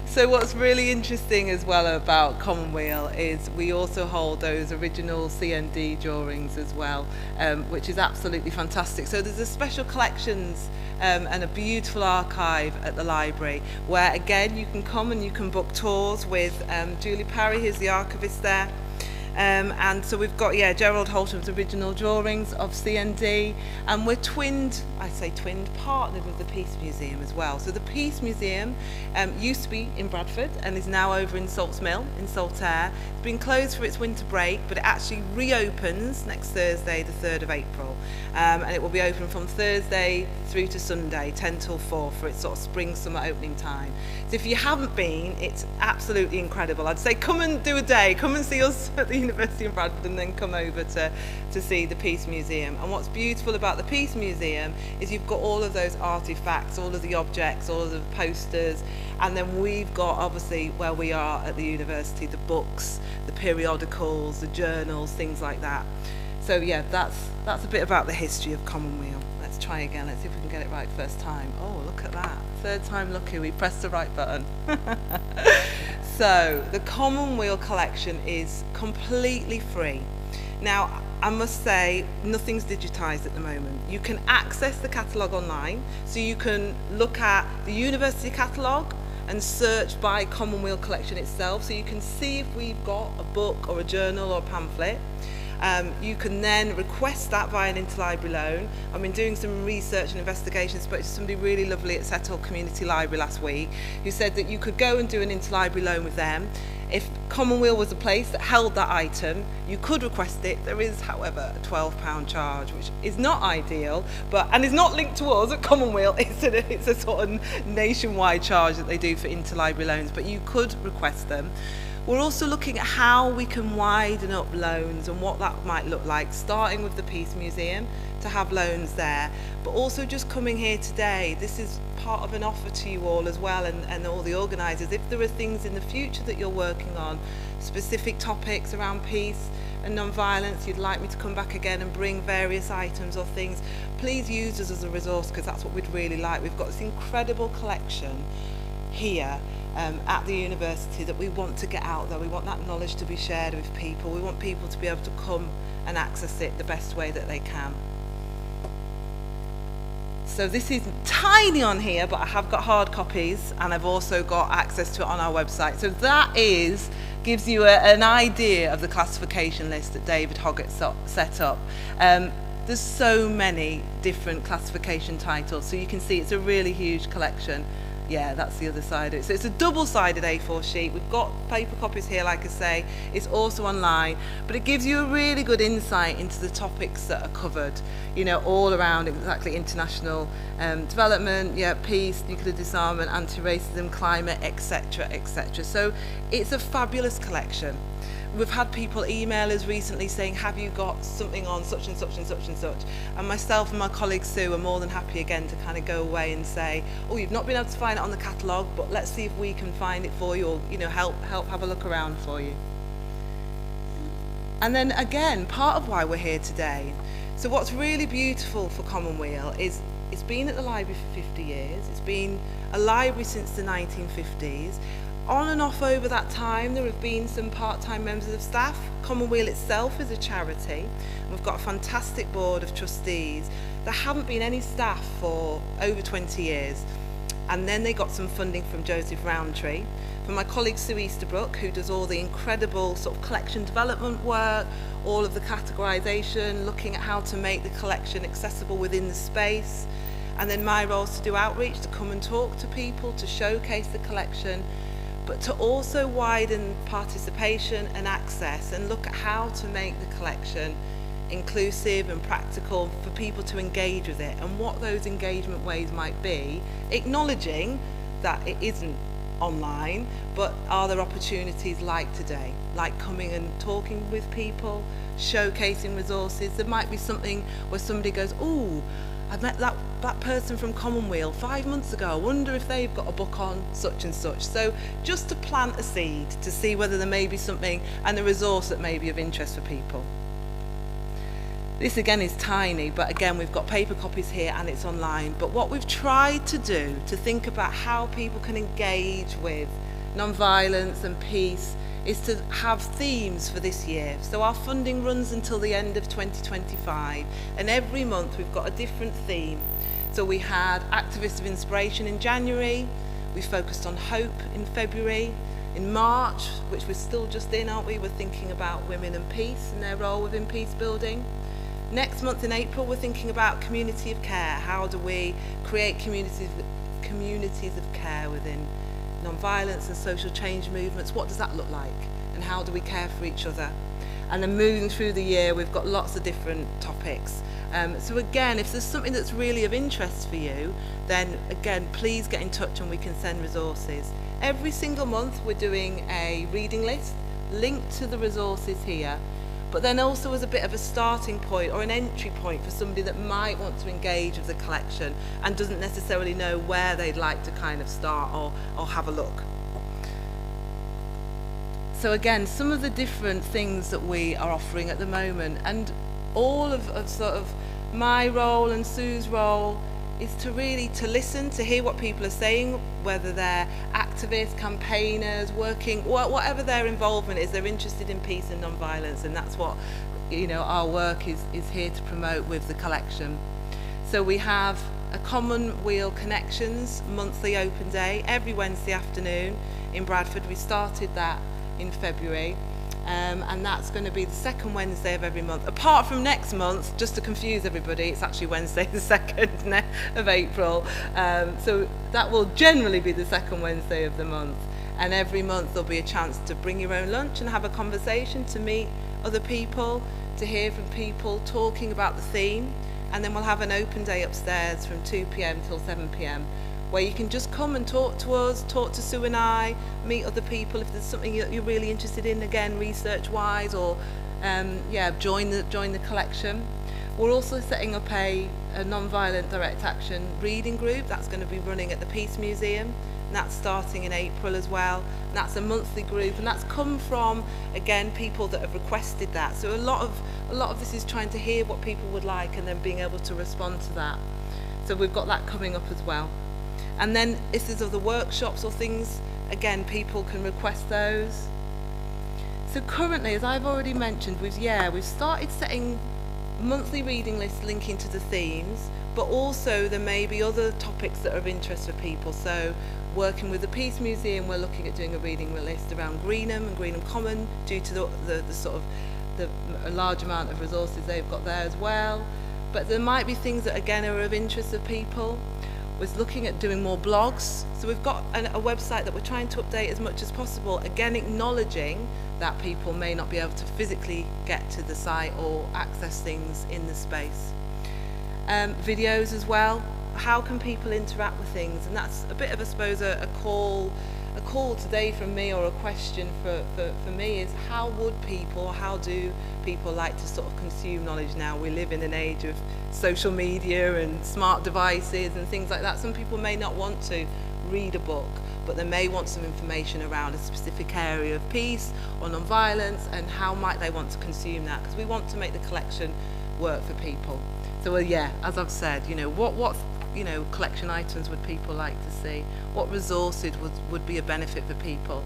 So what's really interesting as well about Commonweal is we also hold those original CND drawings as well, which is absolutely fantastic. So there's a special collections and a beautiful archive at the library where, again, you can come and you can book tours with Julie Parry, who's the archivist there. And so we've got, Gerald Holtham's original drawings of CND, and we're partnered with the Peace Museum as well. So the Peace Museum used to be in Bradford and is now over in Salts Mill in Saltaire. It's been closed for its winter break, but it actually reopens next Thursday, the 3rd of April. And it will be open from Thursday through to Sunday, 10 till 4, for its sort of spring-summer opening time. So if you haven't been, it's absolutely incredible. I'd say come and do a day, come and see us at the University of Bradford, and then come over to see the Peace Museum. And what's beautiful about the Peace Museum is you've got all of those artifacts, all of the objects, all of the posters, and then we've got, obviously, where we are at the university, the books, the periodicals, the journals, things like that. So yeah, that's a bit about the history of Commonweal. Let's try again. Let's see if we can get it right first time. Oh, look at that. Third time lucky, we pressed the right button. So the Commonweal collection is completely free. Now, I must say, nothing's digitised at the moment. You can access the catalogue online, so you can look at the university catalogue and search by Commonweal collection itself, so you can see if we've got a book or a journal or a pamphlet. You can then request that via an interlibrary loan. I've been doing some research and investigation, spoke to somebody really lovely at Settle Community Library last week who said that you could go and do an interlibrary loan with them. If Commonweal was a place that held that item, you could request it. There is, however, a £12 charge, which is not ideal, and is not linked to us at Commonweal. It's a sort of nationwide charge that they do for interlibrary loans, but you could request them. We're also looking at how we can widen up loans and what that might look like, starting with the Peace Museum to have loans there, but also just coming here today. This is part of an offer to you all as well, and all the organisers. If there are things in the future that you're working on, specific topics around peace and non-violence, you'd like me to come back again and bring various items or things, please use us as a resource, because that's what we'd really like. We've got this incredible collection here at the university that we want to get out there. We want that knowledge to be shared with people. We want people to be able to come and access it the best way that they can. So this is tiny on here, but I have got hard copies, and I've also got access to it on our website. So that gives you an idea of the classification list that David Hoggett set up. There's so many different classification titles, so you can see it's a really huge collection. Yeah, that's the other side of it. So it's a double-sided A4 sheet. We've got paper copies here, like I say. It's also online, but it gives you a really good insight into the topics that are covered, all around exactly international development, peace, nuclear disarmament, anti-racism, climate, etc., etc. So it's a fabulous collection. We've had people email us recently saying, have you got something on such and such and such and such? And myself and my colleague Sue are more than happy again to kind of go away and say, oh, you've not been able to find it on the catalogue, but let's see if we can find it for you, or help have a look around for you. And then again, part of why we're here today. So what's really beautiful for Commonweal is it's been at the library for 50 years. It's been a library since the 1950s. On and off over that time, there have been some part-time members of staff. Commonweal itself is a charity. And we've got a fantastic board of trustees. There haven't been any staff for over 20 years. And then they got some funding from Joseph Rowntree, from my colleague Sue Easterbrook, who does all the incredible sort of collection development work, all of the categorisation, looking at how to make the collection accessible within the space. And then my role is to do outreach, to come and talk to people, to showcase the collection, but to also widen participation and access and look at how to make the collection inclusive and practical for people to engage with it, and what those engagement ways might be, acknowledging that it isn't online, but are there opportunities like today, like coming and talking with people, showcasing resources. There might be something where somebody goes, ooh, I met that person from Commonweal 5 months ago. I wonder if they've got a book on such and such. So just to plant a seed to see whether there may be something and a resource that may be of interest for people. This again is tiny, but again we've got paper copies here and it's online. But what we've tried to do to think about how people can engage with non-violence and peace is to have themes for this year. So our funding runs until the end of 2025, and every month we've got a different theme. So we had Activists of Inspiration in January, we focused on hope in February. In March, which we're still just in, aren't we, we're thinking about women and peace and their role within peace building. Next month in April, we're thinking about community of care. How do we create communities of care within non-violence and social change movements? What does that look like? And how do we care for each other? And then moving through the year, we've got lots of different topics. So again, if there's something that's really of interest for you, then again, please get in touch and we can send resources. Every single month, we're doing a reading list linked to the resources here, but then also as a bit of a starting point or an entry point for somebody that might want to engage with the collection and doesn't necessarily know where they'd like to kind of start or have a look. So again, some of the different things that we are offering at the moment, and all of sort of my role and Sue's role is to really to listen, to hear what people are saying, whether they're activists, campaigners, working, whatever their involvement is, they're interested in peace and non-violence, and that's what, you know, our work is here to promote with the collection. So we have a Commonweal Connections monthly open day every Wednesday afternoon in Bradford. We started that in February. And that's going to be the second Wednesday of every month. Apart from next month, just to confuse everybody, it's actually Wednesday the 2nd of April. So that will generally be the second Wednesday of the month. And every month there'll be a chance to bring your own lunch and have a conversation, to meet other people, to hear from people talking about the theme. And then we'll have an open day upstairs from 2 p.m. till 7 p.m. where you can just come and talk to us, talk to Sue and I, meet other people if there's something you're really interested in, again, research-wise, or join the collection. We're also setting up a non-violent direct action reading group that's going to be running at the Peace Museum, and that's starting in April as well. And that's a monthly group, and that's come from, again, people that have requested that. So a lot of this is trying to hear what people would like and then being able to respond to that. So we've got that coming up as well. And then if there's other workshops or things, again, people can request those. So currently, as I've already mentioned, we've started setting monthly reading lists linking to the themes, but also there may be other topics that are of interest for people. So working with the Peace Museum, we're looking at doing a reading list around Greenham and Greenham Common, due to the sort of a large amount of resources they've got there as well. But there might be things that, again, are of interest of people. Was looking at doing more blogs. So we've got a website that we're trying to update as much as possible, again acknowledging that people may not be able to physically get to the site or access things in the space. Videos as well. How can people interact with things? And that's a bit of, I suppose, a call today from me, or a question for me, is how do people like to sort of consume knowledge now? We live in an age of social media and smart devices and things like that. Some people may not want to read a book, but they may want some information around a specific area of peace or non-violence, and how might they want to consume that? Because we want to make the collection work for people. So yeah, as I've said, what collection items would people like to see? What resources would be a benefit for people?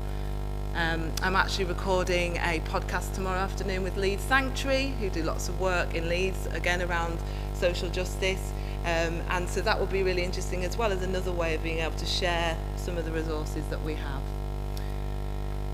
I'm actually recording a podcast tomorrow afternoon with Leeds Sanctuary, who do lots of work in Leeds, again around social justice. And so that will be really interesting, as well as another way of being able to share some of the resources that we have.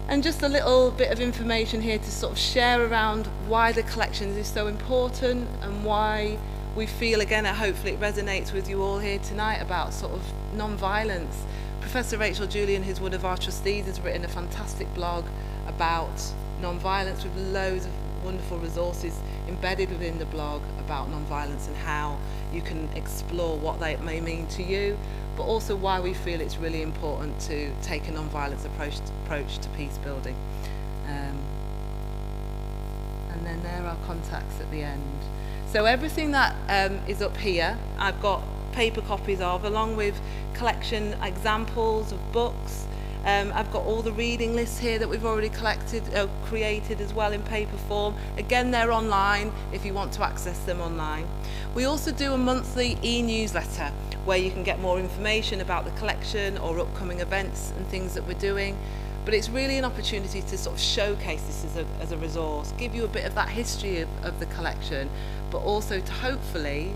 And just a little bit of information here to sort of share around why the collections is so important, and why we feel, again, hopefully it resonates with you all here tonight, about sort of non-violence. Professor Rachel Julian, who's one of our trustees, has written a fantastic blog about non-violence, with loads of wonderful resources embedded within the blog about non-violence and how you can explore what they may mean to you, but also why we feel it's really important to take a non-violence approach to peace building. And then there are contacts at the end. So everything that is up here, I've got paper copies of, along with collection examples of books. I've got all the reading lists here that we've already created as well in paper form. Again, they're online if you want to access them online. We also do a monthly e-newsletter where you can get more information about the collection or upcoming events and things that we're doing. But it's really an opportunity to sort of showcase this as a resource, give you a bit of that history of the collection, but also to hopefully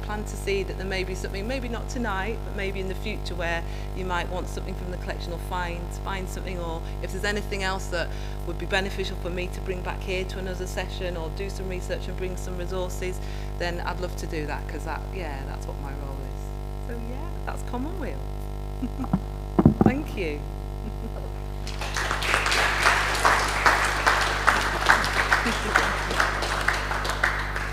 plant a seed that there may be something, maybe not tonight, but maybe in the future, where you might want something from the collection, or find something, or if there's anything else that would be beneficial for me to bring back here to another session, or do some research and bring some resources, then I'd love to do that, because that's what my role is. So yeah, that's Commonweal. Thank you. Thank you.